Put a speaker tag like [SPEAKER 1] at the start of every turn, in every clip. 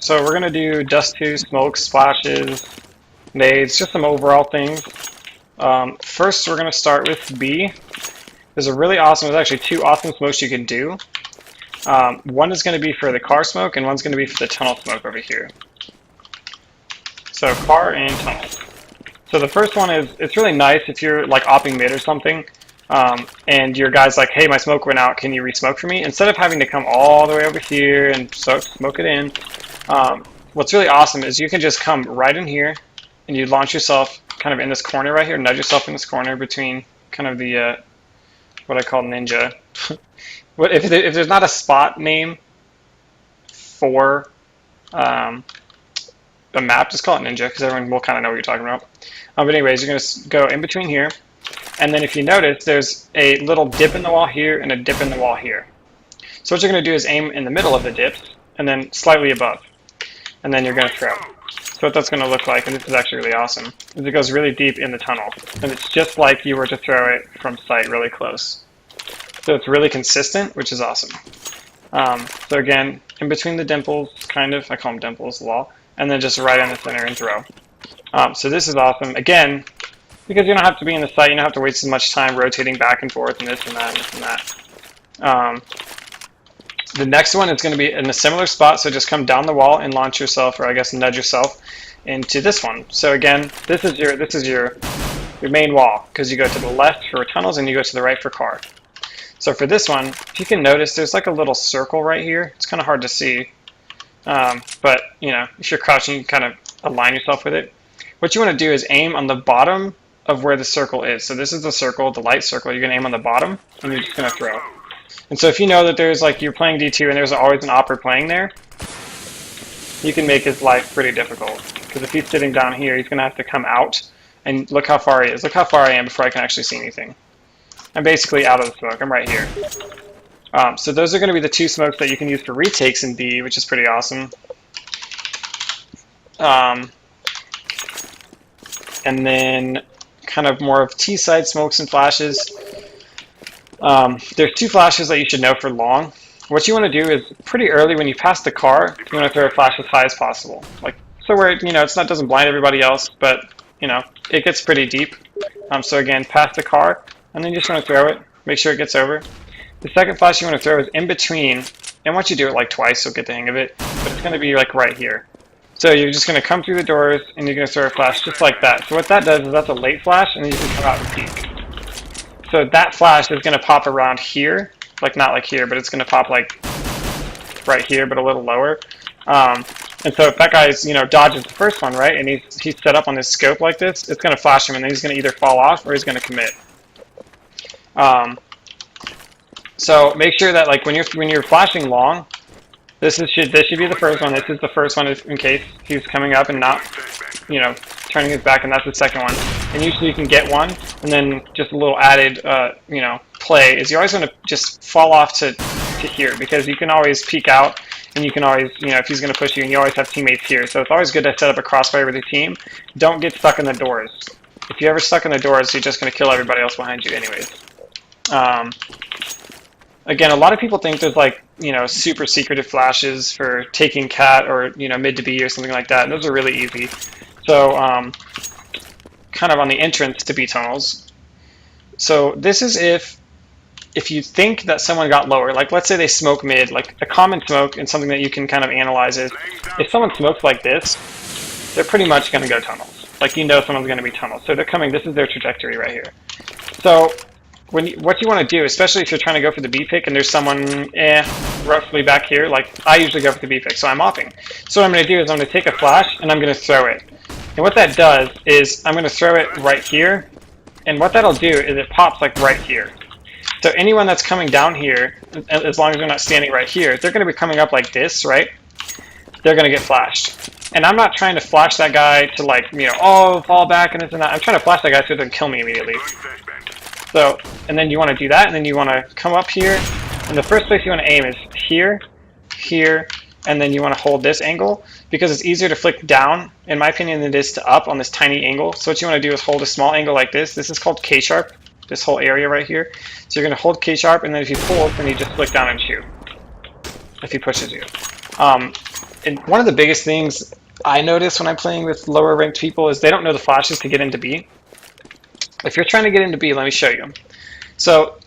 [SPEAKER 1] So we're gonna do dust 2, smoke, splashes, nades, just some overall things. First, we're gonna start with B. There's actually 2 awesome smokes you can do. One is gonna be for the car smoke, and one's gonna be for the tunnel smoke over here. So car and tunnel. So the first one is, it's really nice if you're like opping mid or something, and your guy's like, hey, my smoke went out, can you re-smoke for me? Instead of having to come all the way over here and smoke it in, what's really awesome is you can just come right in here, and you launch yourself kind of in this corner right here, nudge yourself in this corner between kind of the, what I call ninja. if there's not a spot name for the map, just call it ninja, because everyone will kind of know what you're talking about. But anyways, you're going to go in between here, and then if you notice, there's a little dip in the wall here and a dip in the wall here. So what you're going to do is aim in the middle of the dips, and then slightly above, and then you're going to throw. So what that's going to look like, and this is actually really awesome, is it goes really deep in the tunnel, and it's just like you were to throw it from sight really close. So it's really consistent, which is awesome. So again, in between the dimples, kind of, I call them dimples, lol, and then just right in the center and throw. So this is awesome. Again, because you don't have to be in the sight, you don't have to waste as much time rotating back and forth and this and that and this and that. The next one is going to be in a similar spot, so just come down the wall and launch yourself, or I guess nudge yourself into this one. So again, this is your main wall, because you go to the left for tunnels and you go to the right for car. So for this one, if you can notice, there's like a little circle right here. It's kind of hard to see, but you know, if you're crouching, you can kind of align yourself with it. What you want to do is aim on the bottom of where the circle is. So this is the circle, the light circle. You're going to aim on the bottom, and you're just going to throw. And so if you know that there's like, you're playing D2 and there's always an opper playing there, you can make his life pretty difficult. Because if he's sitting down here, he's going to have to come out, and look how far he is. Look how far I am before I can actually see anything. I'm basically out of the smoke. I'm right here. So those are going to be the 2 smokes that you can use for retakes in B, which is pretty awesome. And then kind of more of T-side smokes and flashes. There's 2 flashes that you should know for long. What you want to do is pretty early when you pass the car, you want to throw a flash as high as possible. Like, so where, you know, doesn't blind everybody else, but, you know, it gets pretty deep. So again, pass the car, and then you just want to throw it, make sure it gets over. The second flash you want to throw is in between, and once you do it like twice, you'll get the hang of it, but it's going to be like right here. So you're just going to come through the doors, and you're going to throw a flash just like that. So what that does is that's a late flash, and then you can come out and peek. So that flash is going to pop around here, like not like here, but it's going to pop like right here, but a little lower. And so if that guy's, you know, dodges the first one, right, and he's set up on this scope like this, it's going to flash him, and then he's going to either fall off or he's going to commit. So make sure that like when you're flashing long, this should be the first one. This is the first one in case he's coming up and not, you know, turning his back, and that's the second one. And usually you can get one, and then just a little added, you know, play is you always want to just fall off to here, because you can always peek out, and you can always, you know, if he's going to push you, and you always have teammates here. So it's always good to set up a crossfire with your team. Don't get stuck in the doors. If you're ever stuck in the doors, you're just going to kill everybody else behind you anyways. Again, a lot of people think there's like, you know, super secretive flashes for taking cat or, you know, mid to B or something like that. And those are really easy. So kind of on the entrance to B tunnels. So this is if you think that someone got lower, like let's say they smoke mid, like a common smoke, and something that you can kind of analyze is if someone smokes like this, they're pretty much going to go tunnels. Like, you know, someone's going to be tunnels. So they're coming, this is their trajectory right here. So what you want to do, especially if you're trying to go for the B pick and there's someone roughly back here, like I usually go for the B pick, so I'm offing. So what I'm going to do is I'm going to take a flash and I'm going to throw it. And what that does is I'm going to throw it right here, and what that'll do is it pops like right here. So anyone that's coming down here, as long as they're not standing right here, they're going to be coming up like this, right? They're going to get flashed. And I'm not trying to flash that guy to like, you know, oh, fall back and this and that. I'm trying to flash that guy so they can kill me immediately. So, and then you want to do that, and then you want to come up here, and the first place you want to aim is here, here, and then you want to hold this angle, because it's easier to flick down, in my opinion, than it is to up on this tiny angle. So what you want to do is hold a small angle like this. This is called K-sharp, this whole area right here. So you're going to hold K-sharp, and then if you pull, then you just flick down and shoot, if he pushes you. And one of the biggest things I notice when I'm playing with lower ranked people is they don't know the flashes to get into B. If you're trying to get into B, let me show you. So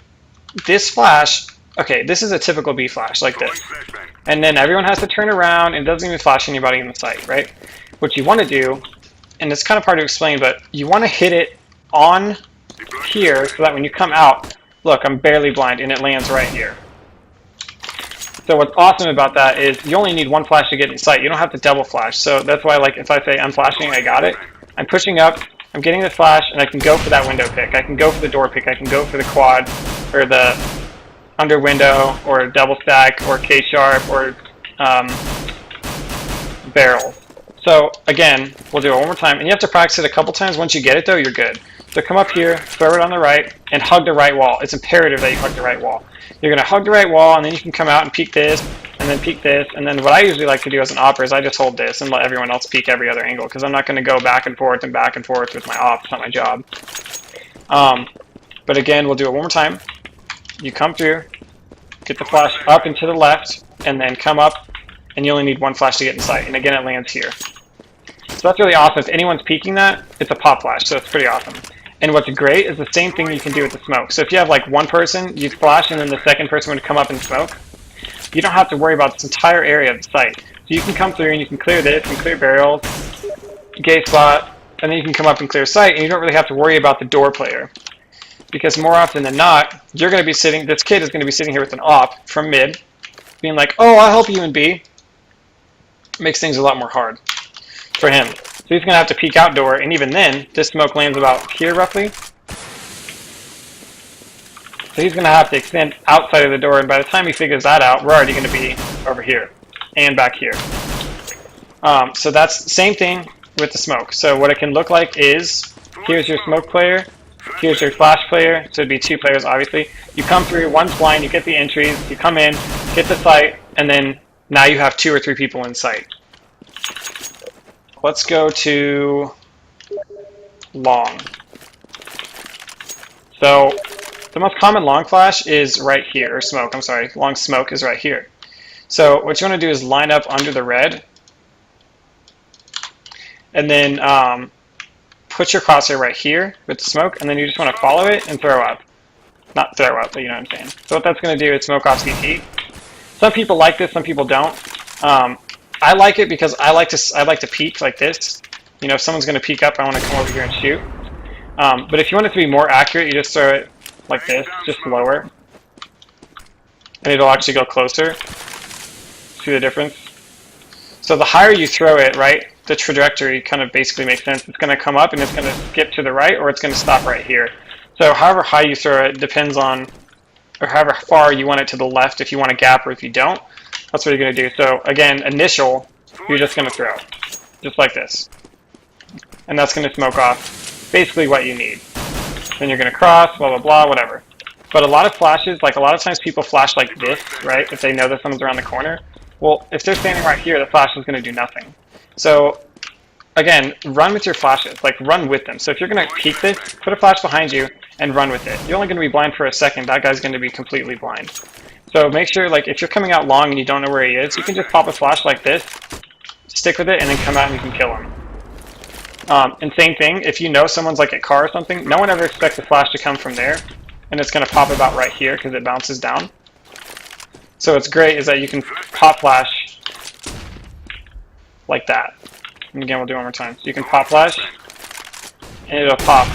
[SPEAKER 1] this flash, okay, this is a typical B flash, like this. And then everyone has to turn around and it doesn't even flash anybody in the sight, right? What you want to do, and it's kind of hard to explain, but you want to hit it on here so that when you come out, look, I'm barely blind and it lands right here. So what's awesome about that is you only need one flash to get in sight. You don't have to double flash. So that's why, like, if I say I'm flashing, I got it. I'm pushing up, I'm getting the flash, and I can go for that window pick. I can go for the door pick. I can go for the quad, or the under window, or double stack, or K-sharp, or barrel. So again, we'll do it one more time. And you have to practice it a couple times. Once you get it, though, you're good. So come up here, throw it on the right, and hug the right wall. It's imperative that you hug the right wall. You're going to hug the right wall, and then you can come out and peek this, and then peek this. And then what I usually like to do as an opper is I just hold this and let everyone else peek every other angle, because I'm not going to go back and forth with my op. It's not my job. But again, we'll do it one more time. You come through, get the flash up and to the left, and then come up, and you only need one flash to get in sight. And again, it lands here. So that's really awesome. If anyone's peeking that, it's a pop flash, so it's pretty awesome. And what's great is the same thing you can do with the smoke. So if you have like one person, you flash, and then the second person would come up and smoke. You don't have to worry about this entire area of the site. So you can come through and you can clear this and clear barrels, gay spot, and then you can come up and clear sight, and you don't really have to worry about the door player. Because more often than not, you're going to be sitting, this kid is going to be sitting here with an op from mid, being like, oh, I'll help you in B. Makes things a lot more hard for him. So he's going to have to peek outdoor, and even then, this smoke lands about here roughly. So he's going to have to extend outside of the door, and by the time he figures that out, we're already going to be over here and back here. So that's the same thing with the smoke. So what it can look like is, here's your smoke player, here's your flash player, so it'd be two players obviously. You come through, one's blind, you get the entries, you come in, get the sight, and then now you have 2 or 3 people in sight. Let's go to long. So the most common long flash is right here, or smoke, I'm sorry, long smoke is right here. So what you want to do is line up under the red, and then put your crosshair right here with the smoke, and then you just want to follow it and throw up. Not throw up, but you know what I'm saying. So what that's going to do is smoke off CT. Some people like this, some people don't. I like it because I like to peek like this. You know, if someone's going to peek up, I want to come over here and shoot. But if you want it to be more accurate, you just throw it like this, just lower, and it'll actually go closer. See the difference? So the higher you throw it, right, the trajectory kind of basically makes sense. It's going to come up and it's going to skip to the right, or it's going to stop right here. So however high you throw it depends on, or however far you want it to the left, if you want a gap or if you don't. That's what you're going to do. So again, initial, you're just going to throw, just like this. And that's going to smoke off basically what you need. Then you're going to cross, blah, blah, blah, whatever. But a lot of flashes, like a lot of times people flash like this, right, if they know that someone's around the corner. Well, if they're standing right here, the flash is going to do nothing. So again, run with your flashes, like run with them. So if you're going to peek this, put a flash behind you and run with it. You're only going to be blind for a second. That guy's going to be completely blind. So make sure, like, if you're coming out long and you don't know where he is, you can just pop a flash like this, stick with it, and then come out and you can kill him. And same thing, if you know someone's like at car or something, no one ever expects a flash to come from there, and it's going to pop about right here because it bounces down. So what's great is that you can pop flash like that. And again, we'll do it one more time. So you can pop flash, and it'll pop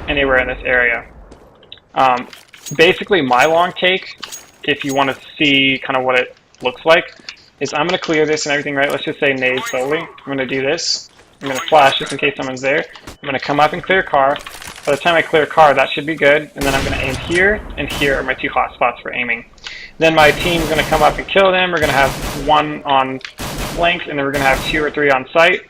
[SPEAKER 1] anywhere in this area. Basically, my long take, if you want to see kind of what it looks like, is I'm going to clear this and everything, right? Let's just say nade solely. I'm going to do this. I'm going to flash just in case someone's there. I'm going to come up and clear car. By the time I clear car, that should be good. And then I'm going to aim here, and here are my 2 hot spots for aiming. Then my team's going to come up and kill them. We're going to have 1 on flanks, and then we're going to have 2 or 3 on sight.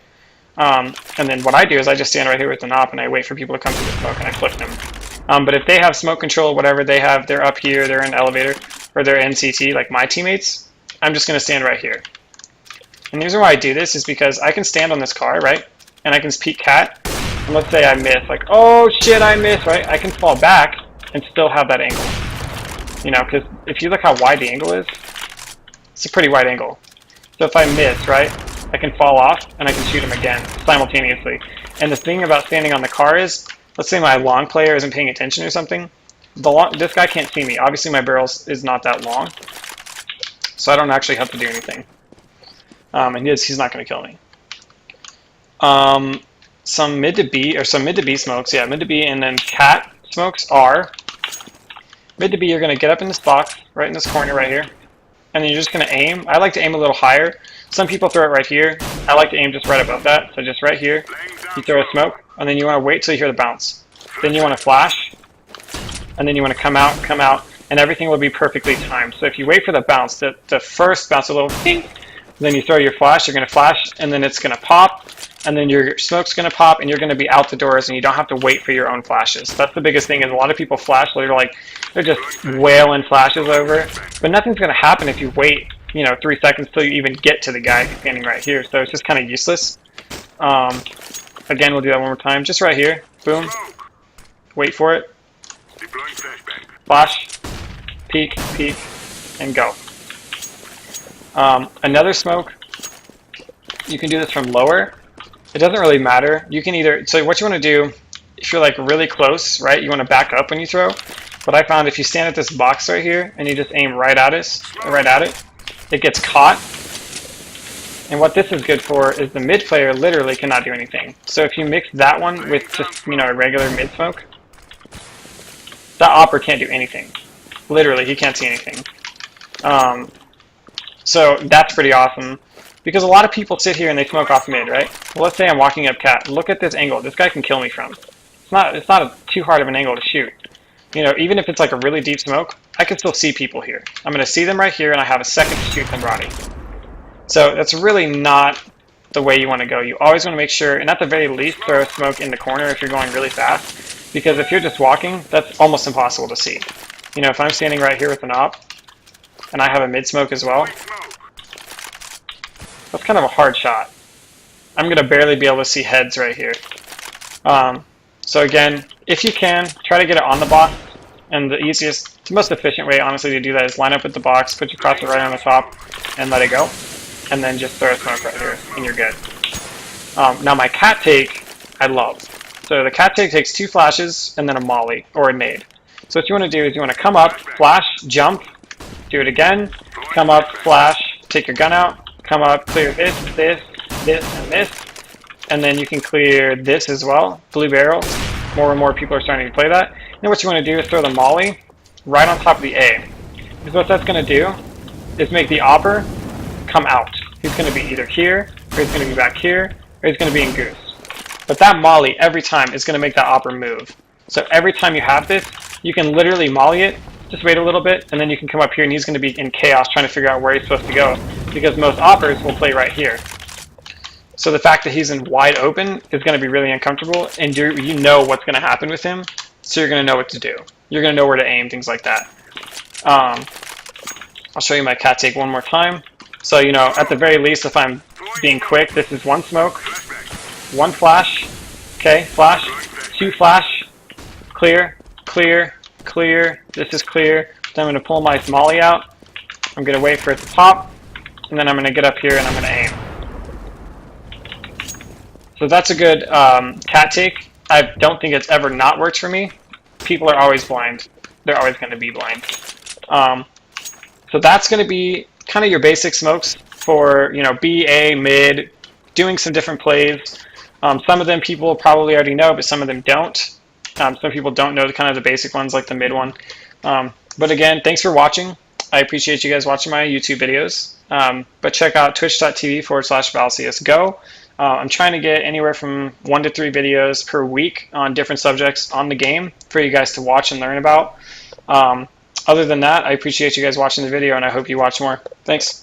[SPEAKER 1] And then what I do is I just stand right here with the knob, and I wait for people to come through the smoke, and I flip them. But if they have smoke control, whatever they have, they're up here, they're in the elevator, or they're in CT, like my teammates, I'm just going to stand right here. And the reason why I do this is because I can stand on this car, right? And I can peek cat, and let's say I miss, like, oh shit, I missed, right? I can fall back and still have that angle. You know, because if you look how wide the angle is, it's a pretty wide angle. So if I miss, right, I can fall off and I can shoot him again simultaneously. And the thing about standing on the car is, let's say my long player isn't paying attention or something. This guy can't see me. Obviously my barrel is not that long, so I don't actually have to do anything. And he's not going to kill me. Some mid to B smokes, yeah, mid to B, and then cat smokes are mid to B. You're going to get up in this box, right in this corner right here, and then you're just going to aim. I like to aim a little higher. Some people throw it right here. I like to aim just right above that, so just right here. You throw a smoke, and then you want to wait till you hear the bounce. Then you want to flash, and then you want to come out, and everything will be perfectly timed. So if you wait for the bounce, the first bounce a little ping, then you throw your flash, you're going to flash, and then it's going to pop, and then your smoke's going to pop, and you're going to be out the doors, and you don't have to wait for your own flashes. That's the biggest thing, is a lot of people flash, they're just wailing flashes over, but nothing's going to happen if you wait, 3 seconds till you even get to the guy standing right here, so it's just kind of useless. Again, we'll do that one more time, just right here, boom, wait for it, flash, peek, and go. Another smoke, you can do this from lower. It doesn't really matter. You can either, so what you want to do, if you're like really close, right, you want to back up when you throw. But I found if you stand at this box right here and you just aim right at it, it gets caught. And what this is good for is the mid player literally cannot do anything. So if you mix that one with just, a regular mid smoke, that opper can't do anything. Literally, he can't see anything. So that's pretty awesome, because a lot of people sit here and they smoke off mid, right? Well, let's say I'm walking up cat. Look at this angle. This guy can kill me from. It's not too hard of an angle to shoot. Even if it's like a really deep smoke, I can still see people here. I'm going to see them right here, and I have a second to shoot them body. So that's really not the way you want to go. You always want to make sure, and at the very least, throw a smoke in the corner if you're going really fast, because if you're just walking, that's almost impossible to see. If I'm standing right here with an op, and I have a mid smoke as well, that's kind of a hard shot. I'm going to barely be able to see heads right here. So again, if you can, try to get it on the box, and the most efficient way, honestly, to do that is line up with the box, put your crosser right on the top, and let it go, and then just throw a smoke right here, and you're good. Now my cat take, I love. So the cat take takes 2 flashes, and then a molly, or a nade. So what you want to do is you want to come up, flash, jump, do it again, come up, flash, take your gun out, come up, clear this, and this, and then you can clear this as well, blue barrels. More and more people are starting to play that. Then what you want to do is throw the molly right on top of the A. Because what that's going to do is make the opper come out. He's going to be either here, or he's going to be back here, or he's going to be in goose. But that molly, every time, is going to make that opper move. So every time you have this, you can literally molly it, just wait a little bit, and then you can come up here, and he's going to be in chaos trying to figure out where he's supposed to go, because most oppers will play right here. So the fact that he's in wide open is going to be really uncomfortable, and you know what's going to happen with him, so you're going to know what to do. You're going to know where to aim, things like that. I'll show you my cat take one more time. So, at the very least, if I'm being quick, this is 1 smoke, 1 flash, okay, flash, 2 flash, clear, this is clear. Then I'm going to pull my molly out. I'm going to wait for it to pop, and then I'm going to get up here and I'm going to aim. So that's a good cat take. I don't think it's ever not worked for me. People are always blind. They're always going to be blind. So that's going to be kind of your basic smokes for B, A, mid, doing some different plays. Some of them people probably already know, but some of them don't. Some people don't know the basic ones like the mid one. But again, thanks for watching. I appreciate you guys watching my YouTube videos. But check out twitch.tv/vaLCSGO. I'm trying to get anywhere from 1 to 3 videos per week on different subjects on the game for you guys to watch and learn about. Other than that, I appreciate you guys watching the video, and I hope you watch more. Thanks.